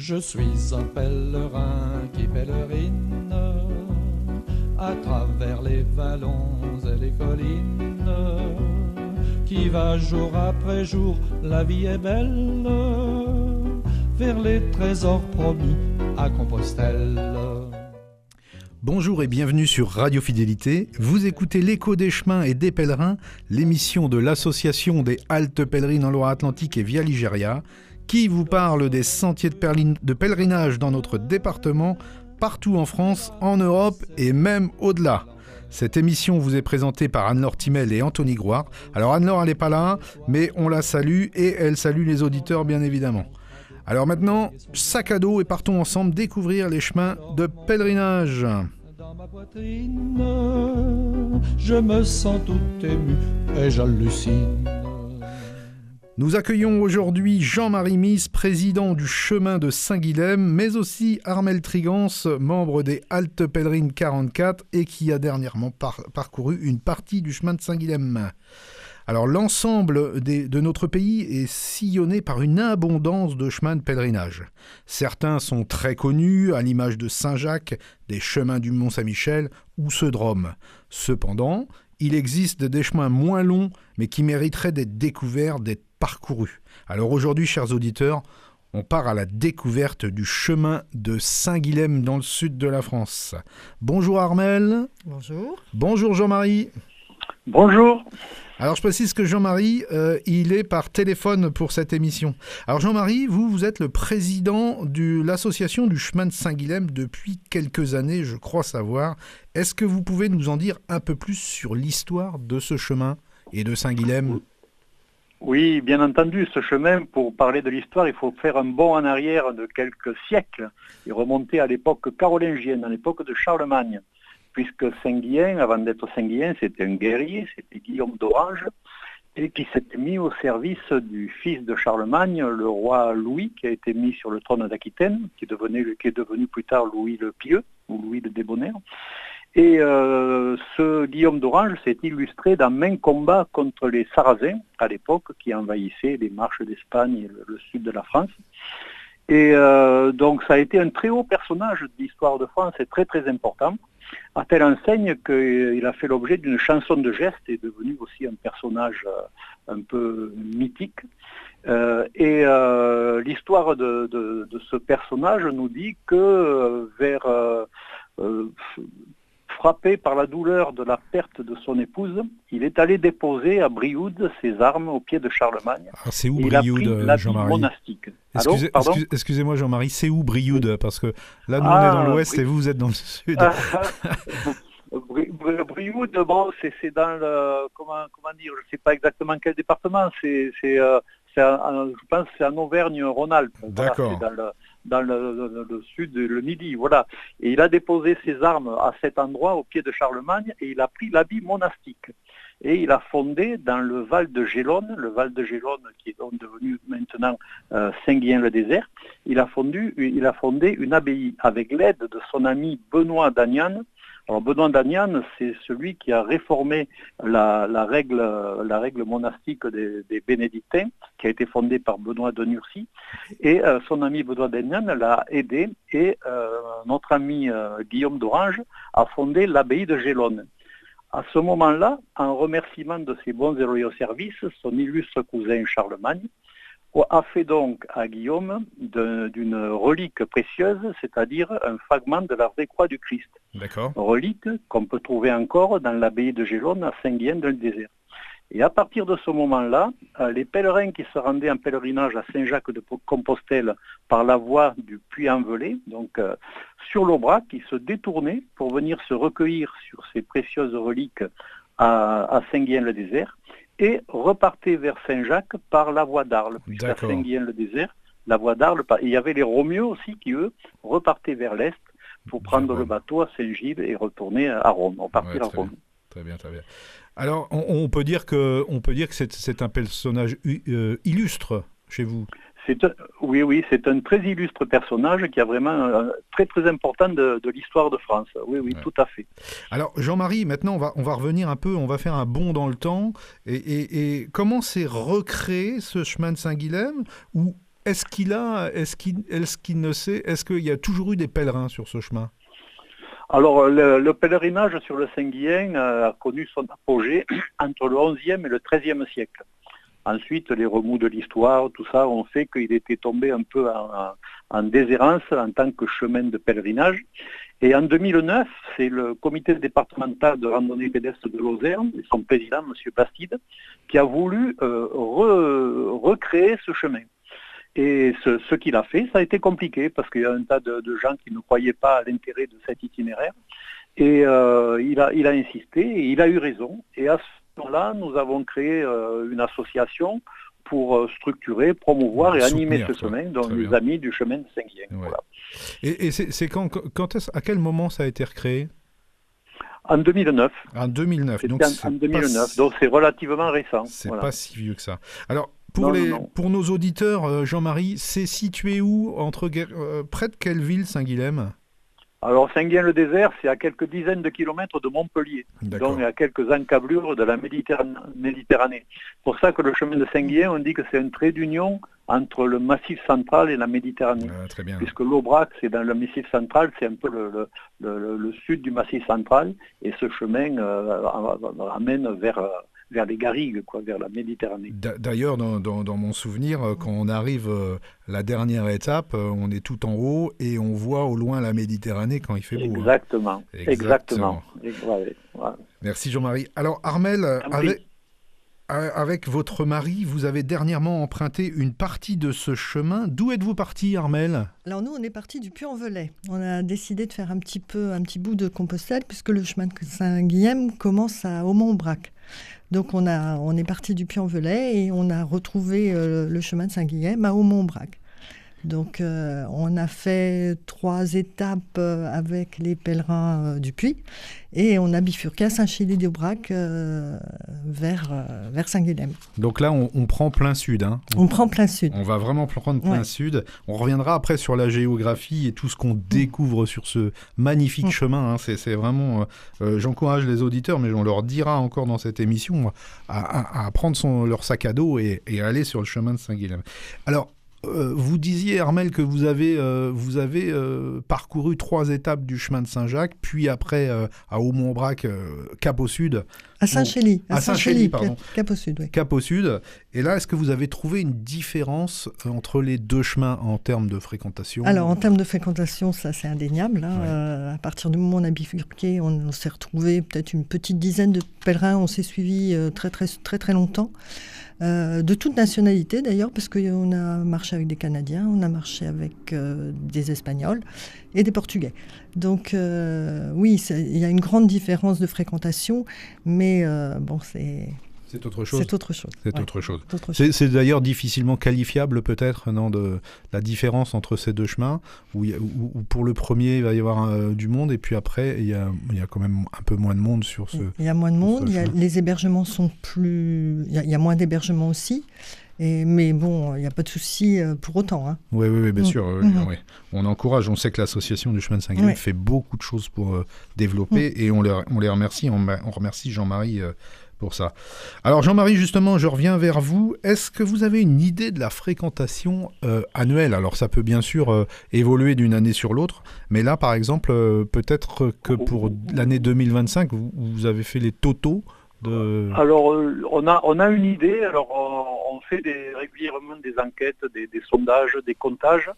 Je suis un pèlerin qui pèlerine à travers les vallons et les collines, qui va jour après jour, la vie est belle, vers les trésors promis à Compostelle. Bonjour et bienvenue sur Radio Fidélité. Vous écoutez l'Écho des chemins et des pèlerins, l'émission de l'association des haltes pèlerines en Loire-Atlantique et via Ligéria, qui vous parle des sentiers de pèlerinage dans notre département, partout en France, en Europe et même au-delà. Cette émission vous est présentée par Anne-Laure Timel et Anthony Grouard. Alors Anne-Laure, elle n'est pas là, mais on la salue et elle salue les auditeurs bien évidemment. Alors maintenant, sac à dos et partons ensemble découvrir les chemins de pèlerinage. Dans ma poitrine, je me sens tout ému et j'hallucine. Nous accueillons aujourd'hui Jean-Marie Mise, président du chemin de Saint-Guilhem, mais aussi Armel Trigance, membre des Haltes Pèlerines 44 et qui a dernièrement parcouru une partie du chemin de Saint-Guilhem. Alors l'ensemble de notre pays est sillonné par une abondance de chemins de pèlerinage. Certains sont très connus, à l'image de Saint-Jacques, des chemins du Mont-Saint-Michel ou ceux de Rome. Cependant, il existe des chemins moins longs, mais qui mériteraient d'être découverts, d'être parcourus. Alors aujourd'hui, chers auditeurs, on part à la découverte du chemin de Saint-Guilhem dans le sud de la France. Bonjour Armel. Bonjour. Bonjour Jean-Marie. Bonjour. Alors je précise que Jean-Marie, il est par téléphone pour cette émission. Alors Jean-Marie, vous êtes le président de l'association du chemin de Saint-Guilhem depuis quelques années, je crois savoir. Est-ce que vous pouvez nous en dire un peu plus sur l'histoire de ce chemin et de Saint-Guilhem ? Oui, bien entendu, ce chemin, pour parler de l'histoire, il faut faire un bond en arrière de quelques siècles et remonter à l'époque carolingienne, à l'époque de Charlemagne. Puisque Saint-Guilhem, avant d'être Saint-Guilhem, c'était un guerrier, c'était Guillaume d'Orange, et qui s'était mis au service du fils de Charlemagne, le roi Louis, qui a été mis sur le trône d'Aquitaine, qui est devenu plus tard Louis le Pieux, ou Louis le Débonnaire. Et ce Guillaume d'Orange s'est illustré dans maints combats contre les Sarrasins, à l'époque, qui envahissaient les marches d'Espagne et le sud de la France. Et donc ça a été un très haut personnage de l'histoire de France, et très très important, à telle enseigne qu'il a fait l'objet d'une chanson de geste et est devenu aussi un personnage un peu mythique. L'histoire de ce personnage nous dit que frappé par la douleur de la perte de son épouse, il est allé déposer à Brioude ses armes aux pieds de Charlemagne. Alors c'est où Brioude, Jean-Marie ? Monastique. Excusez-moi Jean-Marie, c'est où Brioude ? Parce que là, nous, on est dans l'ouest et vous êtes dans le sud. Brioude, bon, c'est dans le... Comment dire ? Je ne sais pas exactement quel département. Je pense que c'est en Auvergne-Rhône-Alpes. D'accord. Voilà, dans le sud, le midi, voilà. Et il a déposé ses armes à cet endroit, au pied de Charlemagne, et il a pris l'habit monastique. Et il a fondé dans le Val de Gélone qui est donc devenu maintenant Saint-Guilhem-le-Désert, il a fondé une abbaye avec l'aide de son ami Benoît d'Agnan. Alors Benoît d'Agnan, c'est celui qui a réformé la règle monastique des bénédictins, qui a été fondée par Benoît de Nursie, et son ami Benoît d'Agnan l'a aidé, et notre ami Guillaume d'Orange a fondé l'abbaye de Gélone. À ce moment-là, en remerciement de ses bons et loyaux services, son illustre cousin Charlemagne a fait donc à Guillaume d'une relique précieuse, c'est-à-dire un fragment de la vraie croix du Christ. D'accord. Relique qu'on peut trouver encore dans l'abbaye de Gélone à Saint-Guilhem-dans-le-Désert. Et à partir de ce moment-là, les pèlerins qui se rendaient en pèlerinage à Saint-Jacques-de-Compostelle par la voie du Puy-en-Velay, donc sur l'Aubrac, qui se détournaient pour venir se recueillir sur ces précieuses reliques à Saint-Guilhem-le-Désert, et repartaient vers Saint-Jacques par la voie d'Arles. Jusqu'à Saint-Guilhem-le-Désert, la voie d'Arles, il y avait les Romieux aussi qui, eux, repartaient vers l'Est pour prendre le bateau à Saint-Gilles et retourner à Rome, repartir à Rome. Très bien. Alors, on peut dire que c'est un personnage illustre chez vous. Oui, c'est un très illustre personnage qui a vraiment très très important de l'histoire de France. Oui, ouais. Tout à fait. Alors Jean-Marie, maintenant on va revenir un peu, on va faire un bond dans le temps. Et comment s'est recréé ce chemin de Saint-Guilhem ? Ou est-ce qu'il y a toujours eu des pèlerins sur ce chemin? Alors, le pèlerinage sur le Saint-Guillain a connu son apogée entre le XIe et le XIIIe siècle. Ensuite, les remous de l'histoire, tout ça, ont fait qu'il était tombé un peu en déshérence en tant que chemin de pèlerinage. Et en 2009, c'est le comité départemental de randonnée pédestre de Lozère, et son président, M. Bastide, qui a voulu recréer ce chemin. Et ce qu'il a fait, ça a été compliqué parce qu'il y a un tas de gens qui ne croyaient pas à l'intérêt de cet itinéraire. Et il a insisté et il a eu raison. Et à ce moment-là, nous avons créé une association pour structurer, promouvoir et animer ce chemin, donc les amis du chemin de Saint-Guillain. Ouais. Voilà. Et c'est à quel moment ça a été recréé? En 2009. En 2009. Donc en 2009, donc c'est relativement récent. C'est pas si vieux que ça. Alors, pour nos auditeurs, Jean-Marie, c'est situé où, près de quelle ville, Saint-Guilhem? Alors Saint-Guillain-le-Désert, c'est à quelques dizaines de kilomètres de Montpellier, donc à quelques encablures de la Méditerranée. C'est pour ça que le chemin de Saint-Guillain, on dit que c'est un trait d'union entre le Massif central et la Méditerranée. Très bien. Puisque l'Aubrac, c'est dans le Massif central, c'est un peu le sud du Massif central, et ce chemin amène vers les Garrigues, vers la Méditerranée. D'ailleurs, dans mon souvenir, quand on arrive la dernière étape, on est tout en haut et on voit au loin la Méditerranée quand il fait beau. Exactement. Ouais. Merci Jean-Marie. Alors Armel, avec votre mari, vous avez dernièrement emprunté une partie de ce chemin. D'où êtes-vous parti, Armel? Alors nous, on est parti du Puy-en-Velay. On a décidé de faire un petit bout de Compostelle, puisque le chemin de Saint-Guilhem commence à Aumont-Aubrac. Donc on est parti du Puy-en-Velay et on a retrouvé le chemin de Saint-Guilhem à Aumont-Aubrac. Donc on a fait 3 étapes avec les pèlerins du Puy et on a bifurqué à Saint-Chély-d'Aubrac vers Saint-Guilhem. Donc là, on prend plein sud. Hein. On prend plein sud. On va vraiment prendre plein sud. On reviendra après sur la géographie et tout ce qu'on découvre sur ce magnifique chemin. Hein. C'est vraiment... j'encourage les auditeurs, mais on leur dira encore dans cette émission à prendre leur sac à dos et aller sur le chemin de Saint-Guilhem. Alors, vous disiez, Armel, que vous avez parcouru 3 étapes du chemin de Saint-Jacques, puis après à Aumont-Aubrac, cap au sud. À Saint-Chély. À Saint-Chély, pardon. Cap au sud, oui. Cap au sud. Et là, est-ce que vous avez trouvé une différence entre les deux chemins en termes de fréquentation? Alors, en termes de fréquentation, ça c'est indéniable. Hein. À partir du moment où on a bifurqué, on s'est retrouvé peut-être une petite dizaine de pèlerins. On s'est suivis très, très, très, très longtemps. De toute nationalité d'ailleurs, parce qu'on a marché avec des Canadiens, on a marché avec des Espagnols et des Portugais. Donc oui, il y a une grande différence de fréquentation, mais bon, c'est autre chose. C'est autre chose. C'est autre chose. C'est d'ailleurs difficilement qualifiable peut-être, non, de la différence entre ces deux chemins, où pour le premier, il va y avoir du monde, et puis après, il y a quand même un peu moins de monde sur ce. Il y a moins de monde, les hébergements sont plus... Il y a moins d'hébergements aussi. Mais bon, il n'y a pas de souci pour autant. Hein. Oui, bien sûr. Oui. On encourage, on sait que l'association du chemin de Saint-Guilhem fait beaucoup de choses pour développer, et on les remercie. On remercie Jean-Marie pour ça. Alors Jean-Marie, justement, je reviens vers vous. Est-ce que vous avez une idée de la fréquentation annuelle? Alors ça peut bien sûr évoluer d'une année sur l'autre, mais là par exemple, peut-être que pour l'année 2025, vous avez fait les totaux de... Alors on a une idée. Alors on fait régulièrement des enquêtes, des sondages, des comptages.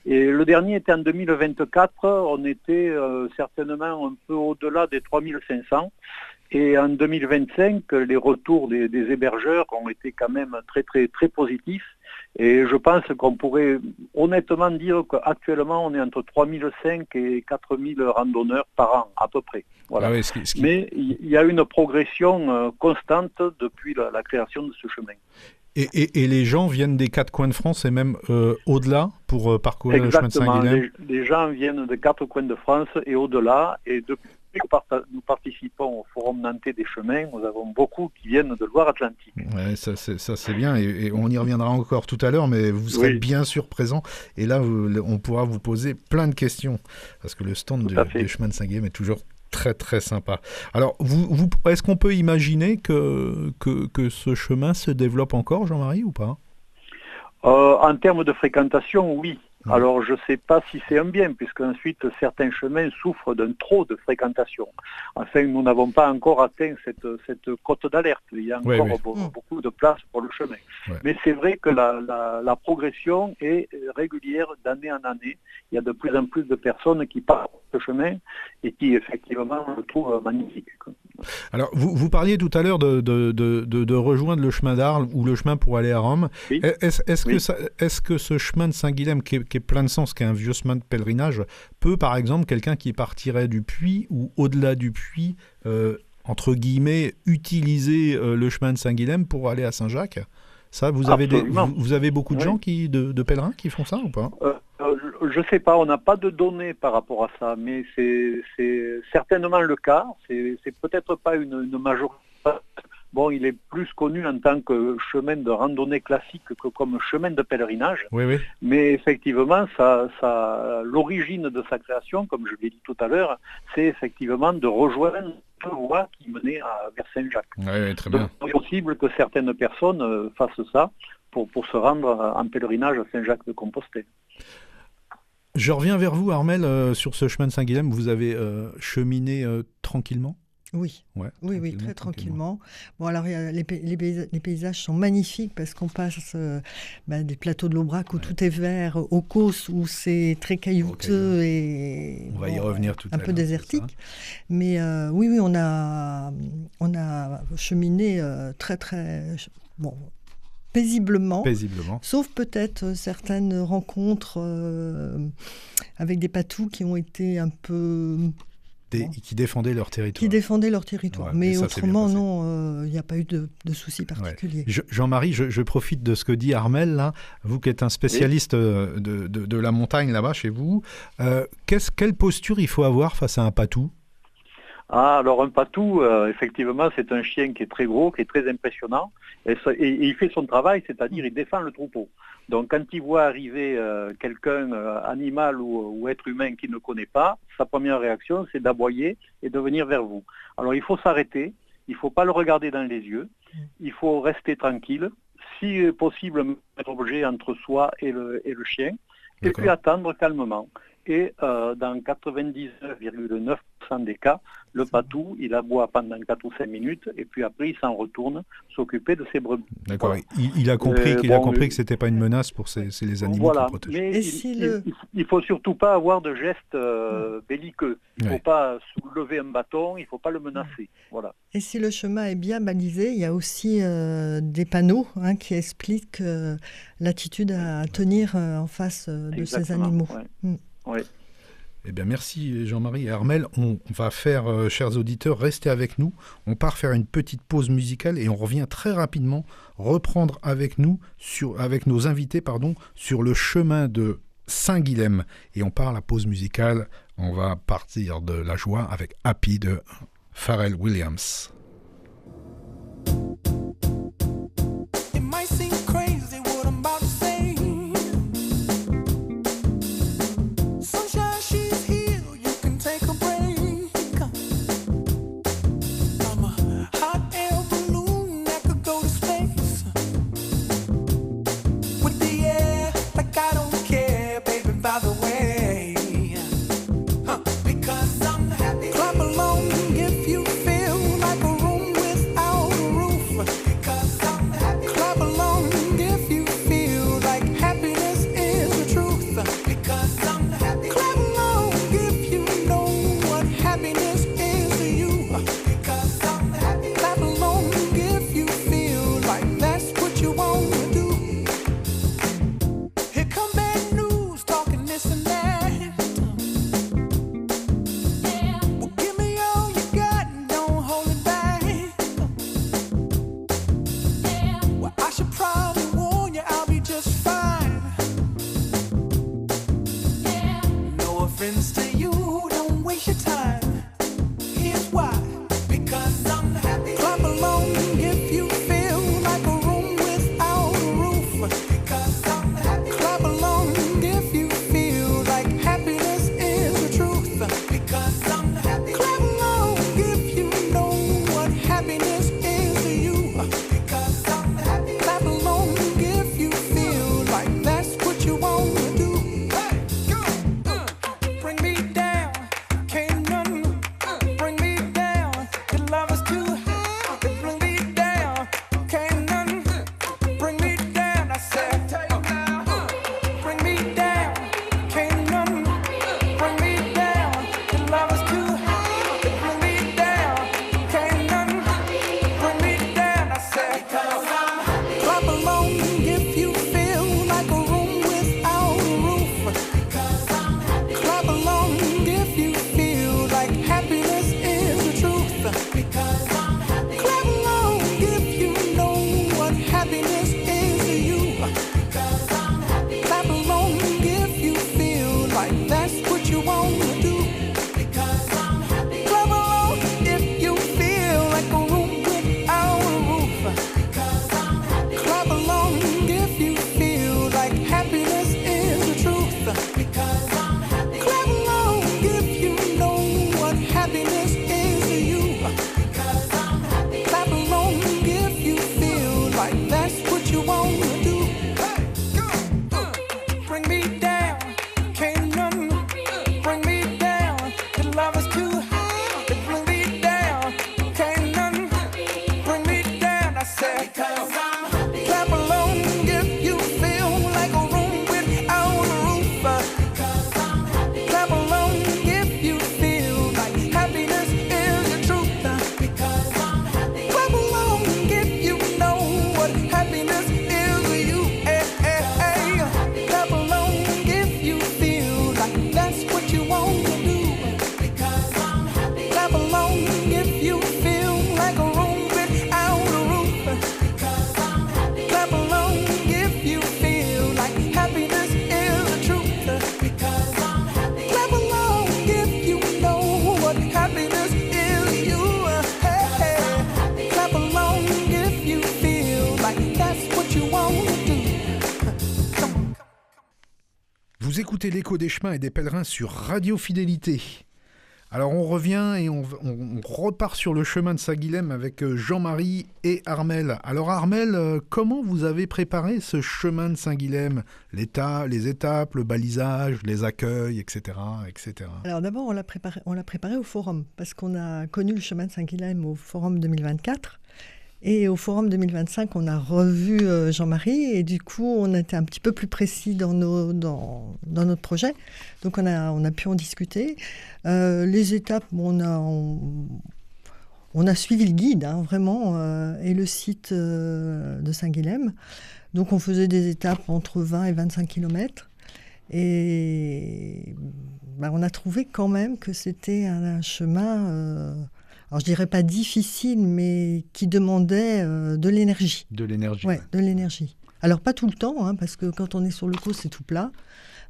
Et le dernier était en 2024. On était certainement un peu au-delà des 3500. Et en 2025, les retours des hébergeurs ont été quand même très, très, très positifs. Et je pense qu'on pourrait honnêtement dire qu'actuellement, on est entre 3005 et 4000 randonneurs par an, à peu près. Voilà. Mais il y a une progression constante depuis la création de ce chemin. Et les gens viennent des 4 coins de France et même au-delà pour parcourir le chemin de Saint-Guilhem? Les gens viennent des 4 coins de France et au-delà. Et depuis que nous participons au Forum nantais des chemins, nous avons beaucoup qui viennent de Loire-Atlantique. Ouais, ça c'est bien, et on y reviendra encore tout à l'heure, mais vous serez bien sûr présent. Et là, on pourra vous poser plein de questions, parce que le stand du chemin de Saint-Guilhem est toujours très très sympa. Alors, est-ce qu'on peut imaginer que ce chemin se développe encore, Jean-Marie, ou pas? En termes de fréquentation, oui. Alors, je ne sais pas si c'est un bien, puisque ensuite certains chemins souffrent d'un trop de fréquentation. Enfin, nous n'avons pas encore atteint cette cote d'alerte. Il y a encore beaucoup de place pour le chemin. Ouais. Mais c'est vrai que la progression est régulière d'année en année. Il y a de plus en plus de personnes qui partent ce chemin et qui, effectivement, le trouvent magnifique. Alors, vous parliez tout à l'heure de rejoindre le chemin d'Arles ou le chemin pour aller à Rome. Oui. Est-ce que ce chemin de Saint-Guilhem, qui est plein de sens, qui est un vieux chemin de pèlerinage, peut, par exemple, quelqu'un qui partirait du Puy ou au-delà du Puy, entre guillemets, utiliser le chemin de Saint-Guilhem pour aller à Saint-Jacques ? Ça, vous avez beaucoup de gens de pèlerins qui font ça ou pas ? Je ne sais pas, on n'a pas de données par rapport à ça, mais c'est certainement le cas. C'est peut-être pas une majorité. Bon, il est plus connu en tant que chemin de randonnée classique que comme chemin de pèlerinage. Oui. Mais effectivement, l'origine de sa création, comme je l'ai dit tout à l'heure, c'est effectivement de rejoindre une voie qui menait vers Saint-Jacques. Oui, très bien. Donc, il est possible que certaines personnes fassent ça pour se rendre en pèlerinage à Saint-Jacques-de-Compostelle. Je reviens vers vous, Armelle, sur ce chemin de Saint-Guilhem. Vous avez cheminé tranquillement ? Oui, très tranquillement. Bon, alors les paysages sont magnifiques parce qu'on passe des plateaux de l'Aubrac où tout est vert, aux Causses où c'est très caillouteux et on va y revenir tout à l'heure, un peu désertique. Mais oui, on a cheminé très paisiblement, sauf peut-être certaines rencontres avec des patous qui ont été un peu... qui défendaient leur territoire. Ouais, mais ça, autrement, non, il n'y a pas eu de soucis particuliers. Ouais. Jean-Marie, je profite de ce que dit Armelle, là, vous qui êtes un spécialiste de la montagne là-bas chez vous. Quelle posture il faut avoir face à un patou ? Alors un patou, effectivement, c'est un chien qui est très gros, qui est très impressionnant, et il fait son travail, c'est-à-dire il défend le troupeau. Donc quand il voit arriver quelqu'un, animal ou être humain qu'il ne connaît pas, sa première réaction c'est d'aboyer et de venir vers vous. Alors il faut s'arrêter, il ne faut pas le regarder dans les yeux, il faut rester tranquille, si possible mettre l'objet entre soi et le chien, et puis attendre calmement. Et dans 99,9% des cas, le patou, il aboie pendant 4 ou 5 minutes et puis après, il s'en retourne s'occuper de ses brebis. D'accord, voilà. Il a compris que ce n'était pas une menace pour les animaux qu'il protège. Mais il ne faut surtout pas avoir de gestes belliqueux. Il ne faut pas soulever un bâton, il ne faut pas le menacer. Voilà. Et si le chemin est bien balisé, il y a aussi des panneaux qui expliquent l'attitude à tenir en face de ces animaux. Ouais. Oui. Eh bien, merci Jean-Marie et Armelle. On va faire, chers auditeurs, restez avec nous. On part faire une petite pause musicale et on revient très rapidement reprendre avec nos invités, sur le chemin de Saint-Guilhem. Et on part à la pause musicale. On va partir de la joie avec Happy de Pharrell Williams. Clap along if you feel like a Say, clap along if you feel like a room without a roof. Clap along if you feel like happiness is the truth. Clap along if you know what happiness is to you. Clap along if you feel like that's what you want to do. Clap along if you feel like a room without a roof. Clap along if you feel like happiness is the truth. Clap along if you know what happiness is to you. Clap along if you feel like that's what you want to do. Come on. Vous écoutez l'écho des chemins et des pèlerins sur Radio Fidélité. Alors on revient et on repart sur le chemin de Saint-Guilhem avec Jean-Marie et Armel. Alors Armel, comment vous avez préparé ce chemin de Saint-Guilhem ? Les étapes, le balisage, les accueils, etc. etc. Alors d'abord, on l'a préparé au forum, parce qu'on a connu le chemin de Saint-Guilhem au forum 2024. Et au forum 2025, on a revu Jean-Marie et du coup, on était un petit peu plus précis dans notre projet. Donc, on a pu en discuter. Les étapes, on a suivi le guide, hein, vraiment, et le site de Saint-Guilhem. Donc, on faisait des étapes entre 20 et 25 km. Et on a trouvé quand même que c'était un chemin... alors, je dirais pas difficile, mais qui demandait de l'énergie. De l'énergie. Ouais, de l'énergie. Alors, pas tout le temps, hein, parce que quand on est sur le Causse, c'est tout plat.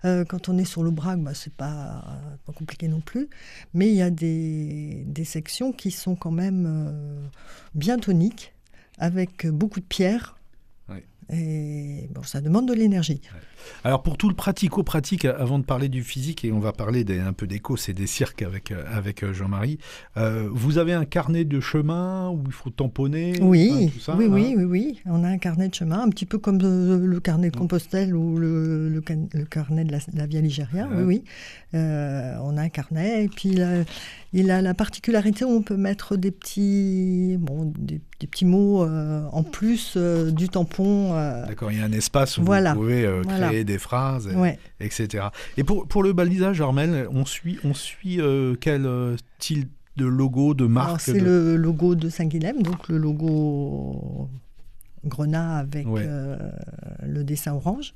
Quand on est sur le Brac, c'est pas compliqué non plus. Mais il y a des sections qui sont quand même bien toniques, avec beaucoup de pierres. Ouais. Et bon, ça demande de l'énergie. Ouais. Alors pour tout le pratico-pratique, avant de parler du physique, et on va parler un peu des Causses et des cirques avec Jean-Marie, vous avez un carnet de chemin où il faut tamponner Oui, tout ça, oui. On a un carnet de chemin, un petit peu comme le carnet de Compostelle ou le carnet de la Via Ligéria. Ouais. Oui. On a un carnet, et puis il a la particularité où on peut mettre des petits mots en plus du tampon. D'accord, il y a un espace où vous pouvez créer des phrases, etc. Et pour le balisage, Armel, on suit quel style de logo, de marque? Alors, c'est le logo de Saint-Guilhem, donc le logo grenat avec le dessin orange.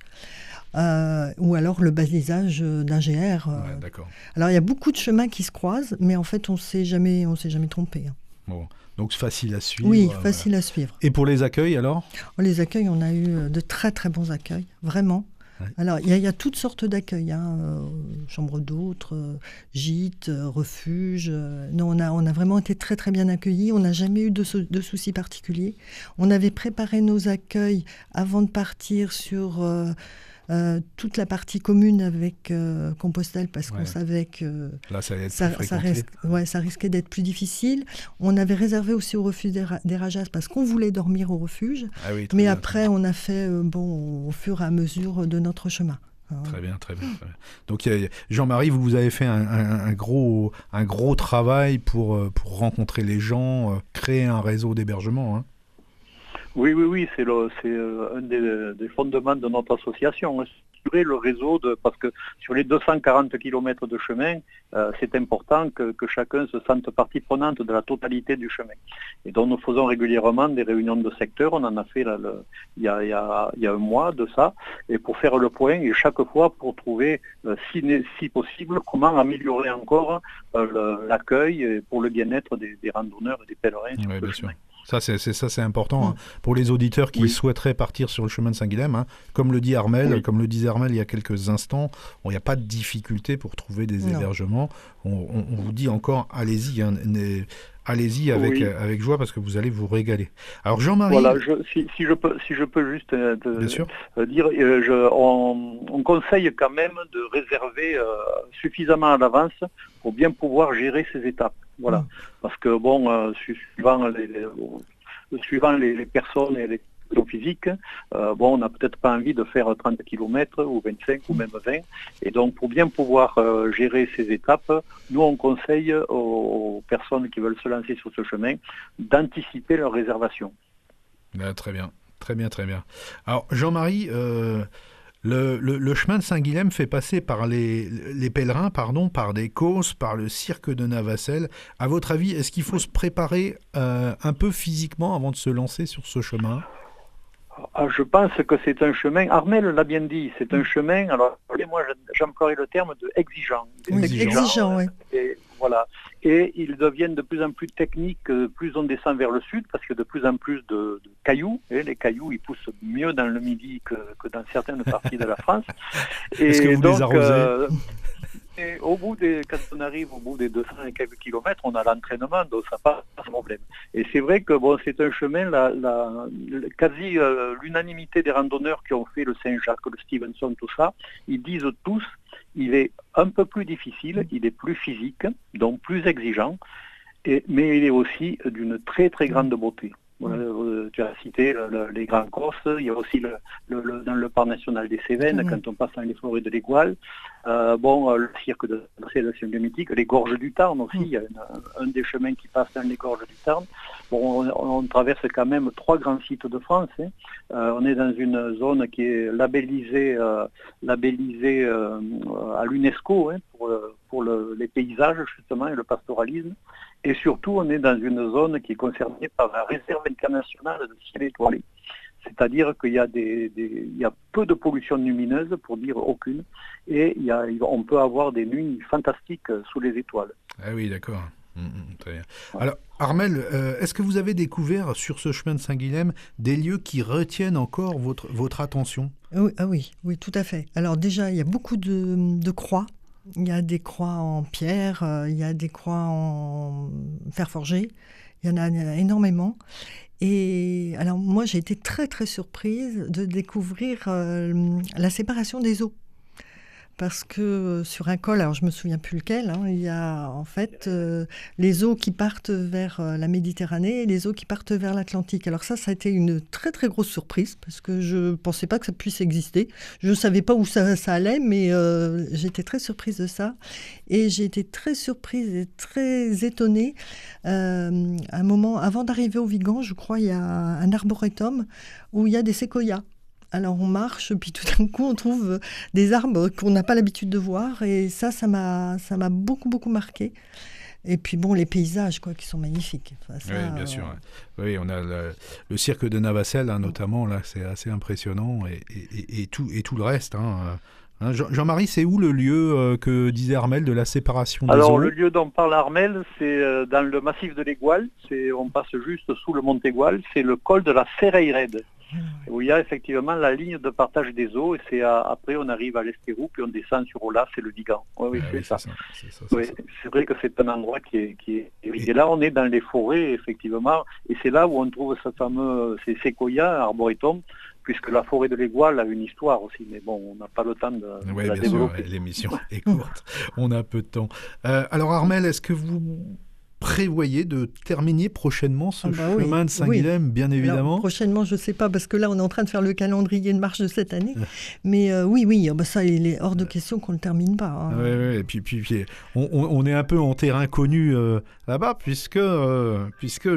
Ou alors le balisage d'un GR. D'accord. Alors il y a beaucoup de chemins qui se croisent, mais en fait on s'est jamais trompé. Hein. Bon. Donc facile à suivre. Oui, facile à suivre. Et pour les accueils alors ? Les accueils, on a eu de très très bons accueils, vraiment. Ouais. Alors il y a toutes sortes d'accueils, chambres d'hôtes, gîtes, refuges. Non, on a vraiment été très très bien accueillis. On n'a jamais eu de soucis particuliers. On avait préparé nos accueils avant de partir sur toute la partie commune avec Compostelle, parce qu'on savait que là, ça risquait d'être plus difficile. On avait réservé aussi au refuge des Rajas parce qu'on voulait dormir au refuge. Mais après, on a fait au fur et à mesure de notre chemin. Très bien. Donc Jean-Marie, vous avez fait un gros travail pour rencontrer les gens, créer un réseau d'hébergement. Hein. Oui, c'est un des fondements de notre association. Structurer le réseau, parce que sur les 240 km de chemin, c'est important que chacun se sente partie prenante de la totalité du chemin. Et donc nous faisons régulièrement des réunions de secteur. On en a fait il y a un mois de ça, et pour faire le point, et chaque fois pour trouver, si possible, comment améliorer encore l'accueil pour le bien-être des randonneurs et des pèlerins sur ce chemin. Ça, c'est important hein, pour les auditeurs qui souhaiteraient partir sur le chemin de Saint-Guilhem. Hein. Comme le disait Armel il y a quelques instants, il n'y a pas de difficulté pour trouver des hébergements. On vous dit encore, allez-y, hein, allez-y avec joie parce que vous allez vous régaler. Alors Jean-Marie... Voilà, si je peux juste dire, on conseille quand même de réserver suffisamment à l'avance pour bien pouvoir gérer ces étapes. Voilà, parce que suivant les personnes et les conditions physiques, on n'a peut-être pas envie de faire 30 km ou 25 ou même 20. Et donc pour bien pouvoir gérer ces étapes, nous on conseille aux personnes qui veulent se lancer sur ce chemin d'anticiper leur réservation. Ah, très bien, très bien, très bien. Alors, Jean-Marie, le chemin de Saint-Guilhem fait passer par les pèlerins, par des causes, par le cirque de Navacelles. À votre avis, est-ce qu'il faut se préparer un peu physiquement avant de se lancer sur ce chemin ? Je pense que c'est un chemin, Armel l'a bien dit, c'est un chemin, alors moi j'emploierais le terme de exigeant. Oui, exigeant, oui. Et, voilà. Et ils deviennent de plus en plus techniques, plus on descend vers le sud, parce que de plus en plus de cailloux, et les cailloux ils poussent mieux dans le Midi que dans certaines parties de la France. Est-ce que vous donc, les arrosez et quand on arrive au bout des 200 et quelques kilomètres, on a l'entraînement, donc ça passe pas de problème. Et c'est vrai que bon, c'est un chemin, quasi l'unanimité des randonneurs qui ont fait le Saint-Jacques, le Stevenson, tout ça, ils disent tous, il est un peu plus difficile, il est plus physique, donc plus exigeant, mais il est aussi d'une très très grande beauté. Tu as cité les Grands Corses, il y a aussi dans le parc national des Cévennes, quand on passe dans les forêts de l'Égual, le cirque de c'est mythique, les gorges du Tarn aussi, il y a un des chemins qui passe dans les gorges du Tarn. Bon, on traverse quand même 3 grands sites de France. On est dans une zone qui est labellisée à l'UNESCO pour les paysages justement et le pastoralisme. Et surtout, on est dans une zone qui est concernée par la réserve internationale de ciel étoilé. C'est-à-dire qu'il y a il y a peu de pollution lumineuse, pour dire aucune, et on peut avoir des nuits fantastiques sous les étoiles. Ah oui, d'accord. Très bien. Alors, Armel, est-ce que vous avez découvert sur ce chemin de Saint-Guilhem des lieux qui retiennent encore votre attention ? Oui, tout à fait. Alors déjà, il y a beaucoup de croix. Il y a des croix en pierre, il y a des croix en fer forgé, il y en a énormément. Et alors moi, j'ai été très très surprise de découvrir la séparation des eaux. Parce que sur un col, alors je me souviens plus lequel, il y a en fait les eaux qui partent vers la Méditerranée et les eaux qui partent vers l'Atlantique. Alors ça a été une très très grosse surprise parce que je pensais pas que ça puisse exister. Je savais pas où ça allait, mais j'étais très surprise de ça. Et j'ai été très surprise et très étonnée. Un moment avant d'arriver au Vigan, je crois, il y a un arboretum où il y a des séquoias. Alors on marche, puis tout d'un coup on trouve des arbres qu'on n'a pas l'habitude de voir, et ça m'a beaucoup beaucoup marqué. Et puis bon, les paysages qui sont magnifiques. Enfin, ça, oui, bien sûr. Oui, on a le cirque de Navacelles notamment, là c'est assez impressionnant, et tout le reste. Jean-Marie, c'est où le lieu que disait Armel de la séparation des eaux ? Alors le lieu dont parle Armel, c'est dans le massif de l'Égual, on passe juste sous le mont Égual, c'est le col de la Ferreyrede. Où il y a effectivement la ligne de partage des eaux, et après on arrive à l'Estéroux, puis on descend sur Olas, c'est le Vigan. C'est ça. C'est vrai que c'est un endroit qui est... Et là on est dans les forêts, effectivement, et c'est là où on trouve ces séquoias, arboretum, puisque la forêt de l'Égual a une histoire aussi, mais bon, on n'a pas le temps de la développer. Sûr, l'émission est courte, on a peu de temps. Alors Armel, est-ce que vous prévoyez de terminer prochainement ce chemin de Saint-Guilhem, bien évidemment ? Alors, prochainement, je ne sais pas, parce que là, on est en train de faire le calendrier de marche de cette année. Mais ça, il est hors de question qu'on ne le termine pas. Oui, et puis on est un peu en terrain connu là-bas, puisque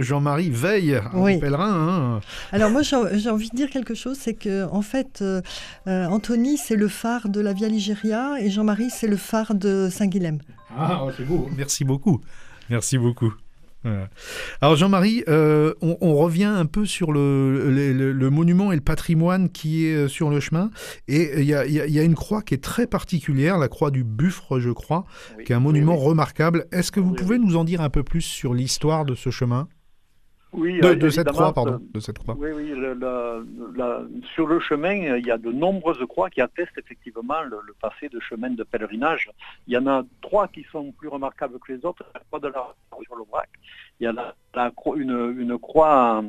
Jean-Marie veille aux pèlerins. Alors moi, j'ai envie de dire quelque chose, c'est que en fait, Anthony, c'est le phare de la Via Ligéria, et Jean-Marie, c'est le phare de Saint-Guilhem. Ah, c'est beau. Merci beaucoup. Merci beaucoup. Voilà. Alors Jean-Marie, on revient un peu sur le monument et le patrimoine qui est sur le chemin. Et il y a une croix qui est très particulière, la croix du Buffre, je crois, qui est un monument remarquable. Est-ce que vous pouvez nous en dire un peu plus sur l'histoire de ce chemin ? Oui, de cette croix, pardon. Oui, sur le chemin, il y a de nombreuses croix qui attestent effectivement le passé de chemin de pèlerinage. Il y en a 3 qui sont plus remarquables que les autres. La croix de la sur le Vrac. Il y a une croix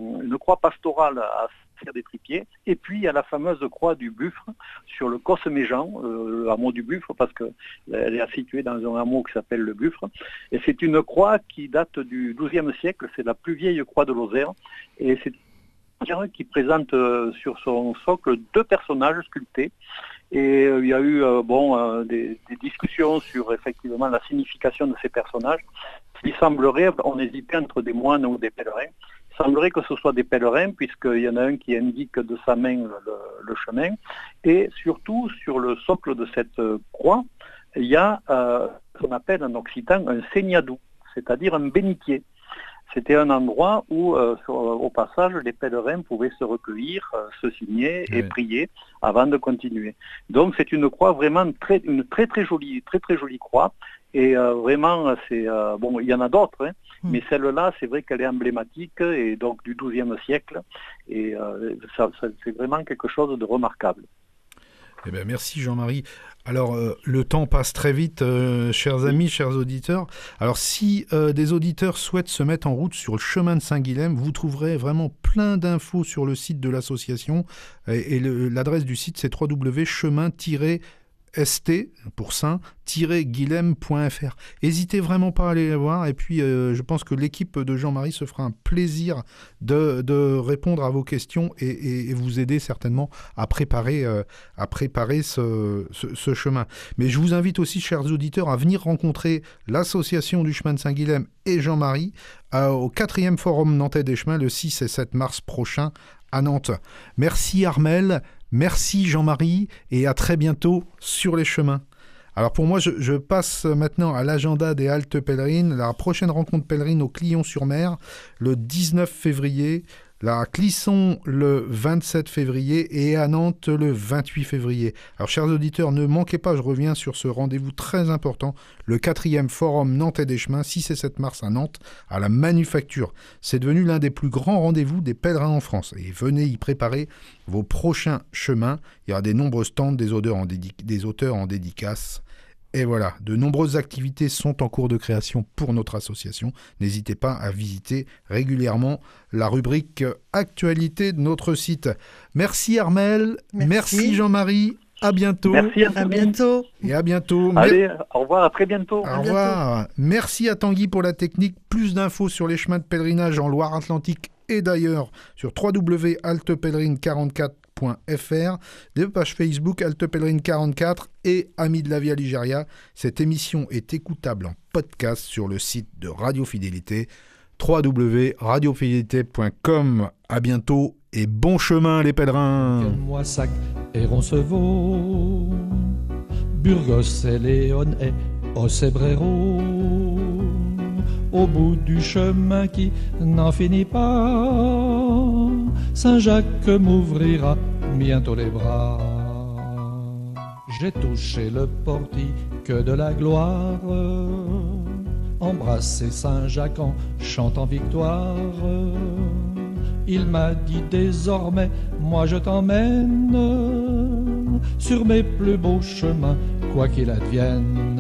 pastorale à des Tripiers, et puis il y a la fameuse croix du Buffre sur le Cosméjean, le hameau du Buffre, parce qu'elle est située dans un hameau qui s'appelle le Buffre, et c'est une croix qui date du XIIe siècle, c'est la plus vieille croix de Lozère, et c'est une croix qui présente sur son socle 2 personnages sculptés, et il y a eu des discussions sur effectivement la signification de ces personnages. Il semblerait, on hésitait entre des moines ou des pèlerins. semblerait que ce soit des pèlerins, puisqu'il y en a un qui indique de sa main le chemin. Et surtout, sur le socle de cette croix, il y a ce qu'on appelle en occitan un seignadou, c'est-à-dire un bénitier. C'était un endroit où, au passage, les pèlerins pouvaient se recueillir, se signer et prier avant de continuer. Donc c'est une croix vraiment une très très jolie croix. Et vraiment, c'est bon, il y en a d'autres, mais celle-là, c'est vrai qu'elle est emblématique et donc du XIIe siècle. Et c'est vraiment quelque chose de remarquable. Eh bien, merci Jean-Marie. Alors, le temps passe très vite, chers amis, chers auditeurs. Alors, si des auditeurs souhaitent se mettre en route sur le chemin de Saint-Guilhem, vous trouverez vraiment plein d'infos sur le site de l'association. Et l'adresse du site, c'est www.chemin-st pour saint-guilhem.fr. N'hésitez vraiment pas à aller les voir. Et puis, je pense que l'équipe de Jean-Marie se fera un plaisir de répondre à vos questions et vous aider certainement à préparer ce chemin. Mais je vous invite aussi, chers auditeurs, à venir rencontrer l'association du chemin de Saint-Guilhem et Jean-Marie au 4e Forum Nantais des Chemins le 6 et 7 mars prochain à Nantes. Merci Armel, merci Jean-Marie et à très bientôt sur les chemins. Alors pour moi, je passe maintenant à l'agenda des haltes pèlerines. La prochaine rencontre pèlerine au Clion-sur-Mer, le 19 février, à Clisson le 27 février et à Nantes le 28 février. Alors chers auditeurs, ne manquez pas, je reviens sur ce rendez-vous très important, le 4e Forum Nantais des Chemins, 6 et 7 mars à Nantes, à la Manufacture. C'est devenu l'un des plus grands rendez-vous des pèlerins en France. Et venez y préparer vos prochains chemins. Il y aura des nombreux stands, des auteurs en dédicace. Et voilà, de nombreuses activités sont en cours de création pour notre association. N'hésitez pas à visiter régulièrement la rubrique Actualité de notre site. Merci Armel, merci Jean-Marie, à bientôt. Merci à bientôt. Et à bientôt. Allez, au revoir, à très bientôt. Au revoir. Merci à Tanguy pour la technique. Plus d'infos sur les chemins de pèlerinage en Loire-Atlantique et d'ailleurs sur www.altepèlerine44.fr, des pages Facebook Halte Pèlerine 44 et Amis de la Vie Ligéria. Cette émission est écoutable en podcast sur le site de Radio Fidélité, www.radiofidélité.com. À bientôt et bon chemin les pèlerins. Moissac et Roncevaux, Burgos et Léon et Osebrero, au bout du chemin qui n'en finit pas, Saint-Jacques m'ouvrira bientôt les bras. J'ai touché le portique de la gloire, embrassé Saint-Jacques en chantant victoire. Il m'a dit désormais, moi je t'emmène sur mes plus beaux chemins, quoi qu'il advienne.